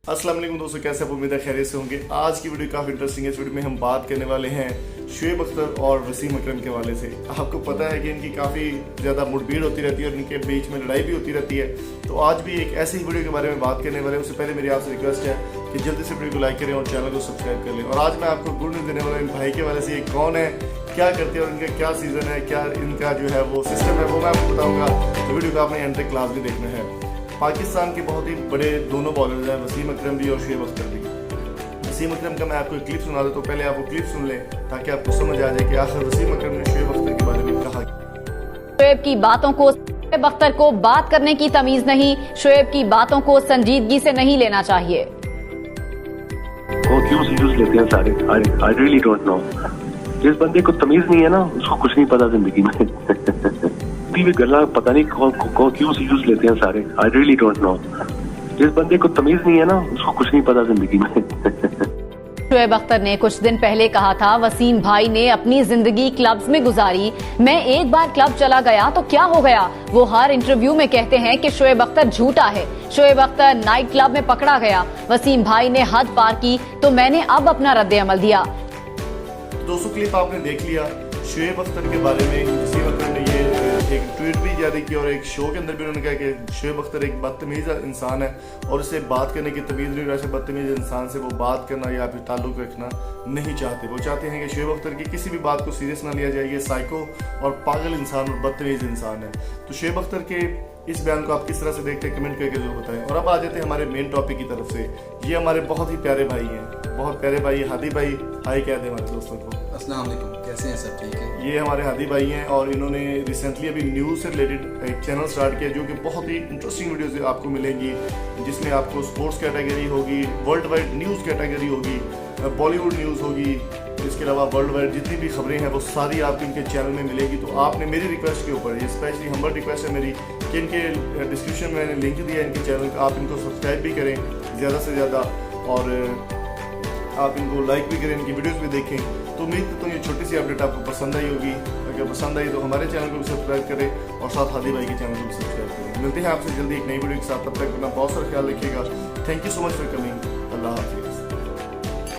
अस्सलाम वालेकुम दोस्तों, कैसे आप? उम्मीद है खैरियत से होंगे। आज की वीडियो काफ़ी इंटरेस्टिंग है। इस वीडियो में हम बात करने वाले हैं शुएब अख्तर और वसीम अकरम के हवाले से। आपको पता है कि इनकी काफ़ी ज़्यादा मुठभेड़ होती रहती है और इनके बीच में लड़ाई भी होती रहती है। तो आज भी एक ऐसी ही वीडियो के बारे में बात करने वाले हैं। उससे पहले मेरी आपसे रिक्वेस्ट है कि जल्दी से वीडियो को लाइक करें और चैनल को सब्सक्राइब कर लें। और आज मैं आपको गुड न्यूज़ देने वाला इन भाई के हवाले से, ये कौन है, क्या करते हैं और इनका क्या सीज़न है, क्या इनका जो है वो सिस्टम है, वो मैं आपको बताऊँगा। तो वीडियो को आपने एंड तक क्लास भी देखना है। पाकिस्तान के बहुत ही बड़े दोनों बॉलर्स हैं, वसीम अकरम भी और शुएब अख्तर भी। वसीम अकरम का मैं आपको एक क्लिप सुना देता हूँ, पहले आप वो क्लिप सुन लें ताकि आपको समझ आ जाए कि आखिर वसीम अकरम ने शुएब अख्तर के बारे में कहा। शुएब की बातों को, शुएब अख्तर को बात करने की तमीज नहीं, शुएब की बातों को संजीदगी से नहीं लेना चाहिए। वो क्यों सीरियस लेते हैं सारे? I really don't know. जिस बंदे को तमीज नहीं है ना, उसको कुछ नहीं पता जिंदगी में। भी गला पता नहीं क्यों सीरियस लेते हैं सारे। I really don't know. जिस बंदे को तमीज नहीं है ना, उसको कुछ नहीं पता जिंदगी में। शुएब अख्तर ने कुछ दिन पहले कहा था, वसीम भाई ने अपनी जिंदगी क्लब्स में गुजारी, मैं एक बार क्लब चला गया तो क्या हो गया। वो हर इंटरव्यू में कहते हैं कि शुएब अख्तर झूठा है। शुएब अख्तर नाइट क्लब में पकड़ा गया, वसीम भाई ने हद पार की तो मैंने अब अपना रद्द अमल दिया। दोस्तों, क्लिप आपने देख लिया शुएब अख्तर के बारे में। वसीम अकरम ने ये एक ट्वीट भी जारी किया और एक शो के अंदर भी उन्होंने कहा कि शुएब अख्तर एक बदतमीज इंसान है और उससे बात करने की तमीज़ नहीं, वैसे बदतमीज इंसान से वो बात करना या फिर ताल्लुक रखना नहीं चाहते। वो चाहते हैं कि शुएब अख्तर की किसी भी बात को सीरियस ना लिया जाए। ये साइको और पागल इंसान और बदतमीज इंसान है। तो शुएब अख्तर के इस बयान को आप किस तरह से देखते हैं, कमेंट करके जरूर बताएं। और अब आ जाते हैं हमारे मेन टॉपिक की तरफ से। ये हमारे बहुत ही प्यारे भाई हैं, बहुत प्यारे भाई हादी भाई। हाय कह दें हमारे दोस्तों को। अस्सलाम वालेकुम, कैसे हैं सब? ठीक है। ये हमारे हादी भाई हैं और इन्होंने रिसेंटली अभी न्यूज़ से रिलेटेड एक चैनल स्टार्ट किया जो कि बहुत ही इंटरेस्टिंग वीडियोस आपको मिलेंगी, जिसमें आपको स्पोर्ट्स कैटेगरी होगी, वर्ल्ड वाइड न्यूज़ कैटेगरी होगी, बॉलीवुड न्यूज़ होगी, इसके अलावा वर्ल्ड वाइड जितनी भी खबरें हैं वो सारी आपको इनके चैनल में मिलेगी। तो आपने मेरी रिक्वेस्ट के ऊपर, ये स्पेशली हम्बल रिक्वेस्ट है मेरी कि इनके डिस्क्रिप्शन में मैंने लिंक दिया इनके चैनल का, आप इनको सब्सक्राइब भी करें ज़्यादा से ज़्यादा और आप इनको लाइक भी करें, इनकी वीडियोस भी देखें। तो उम्मीद करता हूँ ये छोटी सी अपडेट आपको पसंद आई होगी। अगर पसंद आई तो हमारे चैनल को भी सब्सक्राइब करें और साथ हादी भाई के चैनल को भी सब्सक्राइब करें। मिलते हैं आपसे जल्दी एक नई वीडियो के साथ, तब तक अपना बहुत सारा ख्याल रखिएगा। Thank you so much for coming. अल्लाह हाफिज़।